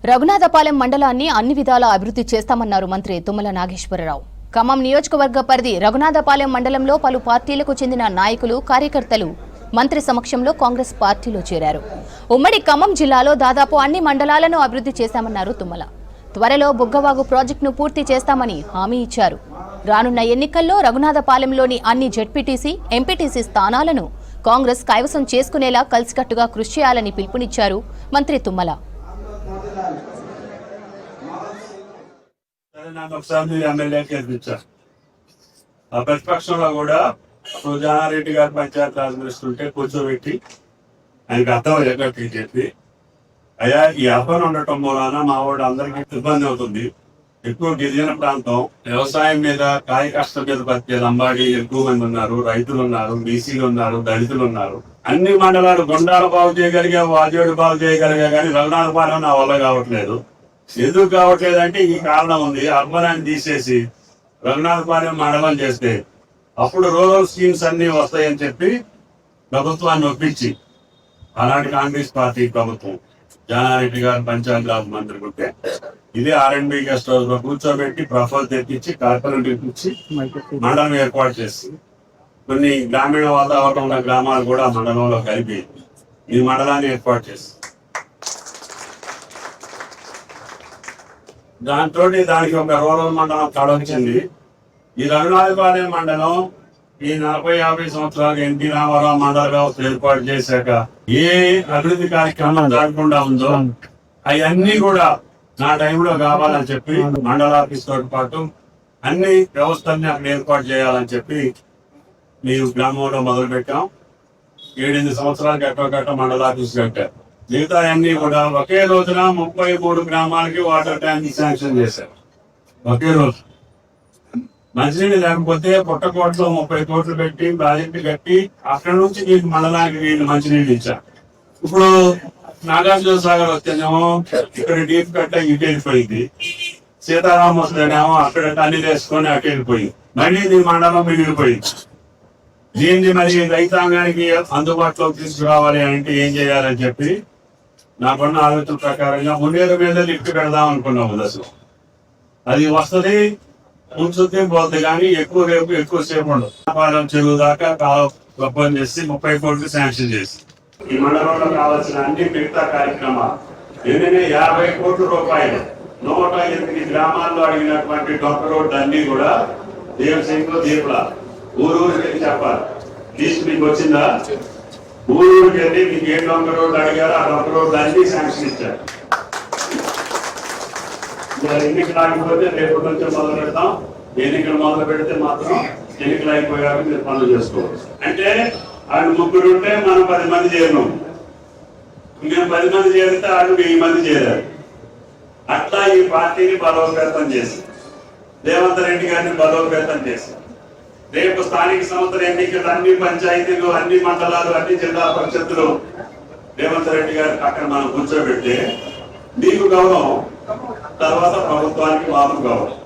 రఘునాథపాలెం మండలాన్ని అన్ని విధాలా అభివృద్ధి చేస్తామన్నారు మంత్రి తుమ్మల నాగేశ్వరరావు. ఖమ్మం నియోజకవర్గ పరిధి రఘునాథపాలెం మండలంలో పలు పార్టీలకు చెందిన నాయకులు, కార్యకర్తలు మంత్రి సమక్షంలో కాంగ్రెస్ పార్టీలో చేరారు. ఉమ్మడి ఖమ్మం జిల్లాలో దాదాపు అన్ని మండలాలను అభివృద్ధి చేశామన్నారు తుమ్మల. త్వరలో బుగ్గవాగు ప్రాజెక్టును పూర్తి చేస్తామని హామీ ఇచ్చారు. రానున్న ఎన్నికల్లో రఘునాథపాలెంలోని అన్ని జెడ్పీటీసీ, ఎంపీటీసీ స్థానాలను కాంగ్రెస్ కైవసం చేసుకునేలా కలిసికట్టుగా కృషి చేయాలని పిలుపునిచ్చారు మంత్రి తుమ్మల. ప్రతిపక్షంలో కూడా జానారెడ్డి గారు పంచాయతీ రాజ్ మినిస్టర్ ఉంటే కూర్చోబెట్టి ఆయనకు అర్థమయ్యేటట్టు చెప్పి, అయ్యా ఈ అపన ఉండటం మూలాన మా వాడు అందరికీ ఇబ్బంది అవుతుంది. ఎక్కువ గిరిజన ప్రాంతం, వ్యవసాయం మీద, కాయ కష్టం మీద బతికే లంబాడి ఎక్కువ మంది ఉన్నారు, రైతులు ఉన్నారు, బీసీలు ఉన్నారు, దళితులు ఉన్నారు. అన్ని మండలాలు గుండాలు బాగు చేయగలిగా, వాజేడు బాగు చేయగలిగా, కానీ రఘునాథపాలెం నా వల్ల కావట్లేదు. ఎందుకు కావట్లేదు అంటే ఈ కారణం ఉంది. అర్బనాన్ని తీసేసి రఘునాథపాలెం మండలం చేస్తే అప్పుడు రూరల్ స్కీమ్స్ అన్ని వస్తాయని చెప్పి ప్రభుత్వాన్ని ఒప్పించి, అలాంటి కాంగ్రెస్ పార్టీ ప్రభుత్వం జానారెడ్డి గారు పంచాయతీ రాజ్ మంత్రి ఉంటే ఇది R&B గెస్ట్ హౌస్ లో కూర్చోబెట్టి ప్రపోజల్ తెప్పించి, కార్పొరేట్ తెప్పించి మండలం ఏర్పాటు చేసి, కొన్ని గ్రామీణ వాతావరణం ఉన్న గ్రామాలు కూడా మండలంలో కలిపి ఈ మండలాన్ని ఏర్పాటు చేసి, దానికి ఒక రూరల్ మండలం కడొచ్చింది. ఈ రఘునాథపాలెం మండలం ఈ 40-50 సంవత్సరాలు ఎన్టీ రామారావు మండల వ్యవస్థ ఏర్పాటు చేశాక ఏ అభివృద్ధి కార్యక్రమం జరగకుండా ఉందో అవన్నీ కూడా నా టైంలో కావాలని చెప్పి మండల ఆఫీస్ తో పాటు అన్ని వ్యవస్థల్ని అక్కడ ఏర్పాటు చేయాలని చెప్పి మీరు గ్రామంలో మొదలు పెట్టాం. 7-8 సంవత్సరాలకి ఎట్టో మండల ఆఫీస్ కట్టారు. మిగతా అన్ని కూడా ఒకే రోజున 33 గ్రామాలకి వాటర్ ట్యాంక్ శాంక్షన్ చేశారు. ఒకే రోజు. మంచినీళ్ళు లేకపోతే పుట్టకోటలో 30 కోట్లు పెట్టి ప్రాజెక్టు కట్టి అక్కడ నుంచి నీకు మండలానికి నీళ్ళు మంచినీళ్ళు ఇచ్చారు. ఇప్పుడు నాగార్జున సాగర్ వస్తేనేమో ఇక్కడ డీప్ కట్ట ఇటు వెళ్ళిపోయింది, సీతారాం వస్తేనేమో అక్కడ అన్ని వేసుకొని అటు వెళ్ళిపోయింది, మళ్ళీ దీని మండలం మిగిలిపోయింది. దీన్ని మరి రైతాంగానికి అందుబాటులోకి తీసుకురావాలి అంటే ఏం చేయాలని చెప్పి నాకున్న ఆలోచన ప్రకారంగా మున్నేరు మీద లిఫ్ట్ పెడదాం అనుకున్నాము. అసలు అది వస్తుంది, ఉంచుతే పోతుంది, కానీ ఎక్కువసేపు ఉండదు. చెరువు దాకా గొప్ప చేసి 30 కోట్లు శాంక్షన్ చేసి ఈ మండలంలో కావాల్సిన అన్ని మిగతా కార్యక్రమాలు 50 కోట్ల రూపాయలు 108 గ్రామాల్లో అడిగినటువంటి డొక్క రోడ్డు అన్ని కూడా దేవసింగ్ దీపుల ఊరూరికి చెప్పాలి. లిస్ట్ మీకు వచ్చిందా? ఊరూరికి వెళ్ళి మీకు ఏ డొక్క రోడ్డు అడిగారో ఆ డొక్క రోడ్డు అన్ని శాంక్షన్ ఇచ్చారు. ఎన్నికలు ఆగిపోతే రేపటి నుంచి మొదలు పెడతాం. ఎన్నికలు మొదలు పెడితే మాత్రం ఎన్నికలు అయిపోయాక మీరు పనులు చేసుకోవచ్చు. అంటే ఆయన 3 ఉంటే మనం 10 మంది చేరినాం. మేము 10 మంది చేరితే ఆయన 1000 మంది చేరారు. అట్లా ఈ పార్టీని బలోపేతం చేసి, రేవంత్ రెడ్డి గారిని బలోపేతం చేసి, రేపు స్థానిక సంస్థల ఎన్నికలు అన్ని పంచాయతీలు, అన్ని మండలాలు, అన్ని జిల్లా పరిషత్తులు రేవంత్ రెడ్డి గారి పక్కన మనం కూర్చోబెడితే మీకు గౌరవం, తర్వాత ప్రభుత్వానికి మాకు గౌరవం.